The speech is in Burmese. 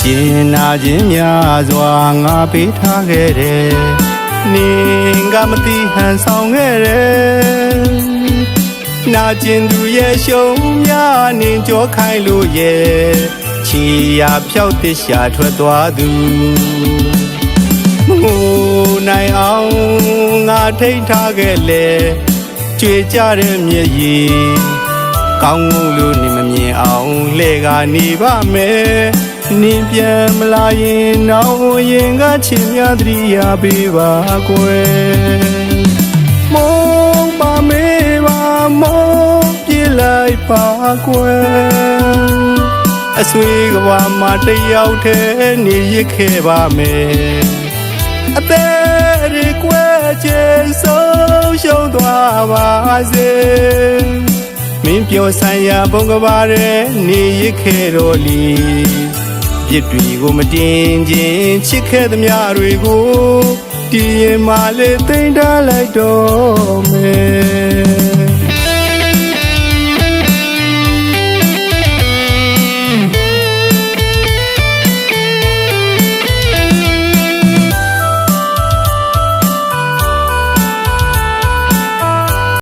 ရှင်နာခြင်းများစွာငါပေးထားခဲ့တယ်နင်ကမသိဟန်ဆောင်ခဲ့တယ်နာကျင်သူရဲ့ရှုံးများနင်ကြောခိုင်းလို့ရဲ့ချီရာဖြောက်တရှာထွက်သွားသူမငိုနိုင်အောင်ငါထိတ်ထားခဲ့လေကြွေကြတဲ့မျက်ရည်ကောင်းလို့နေမမြင်အောင်လှဲကနေပါမယ်နင်ပြန်မလာရင်နောက်ရင်ကချင်များသတိရပေးပါကွယ်မောင်ပါမေးပါမောင်ပြေးလိုက်ပါကွယ်အဆွေကဘာမှတယောက်တည်းနေရခဲ့ပါမယ်အသက်တွေကွယ်ချင်ဆုံးရှုံးသွားပါစေမင်းပြောဆိုင်ရာဘုံကပါရဲ့နေရခဲ့တော်လီပြစ်တွေကိုမတင်ခြင်းချစ်ခဲ့သမျှတွေကိုတည်ရင်မှလေသိမ့်ထားလိုက်တော့မယ်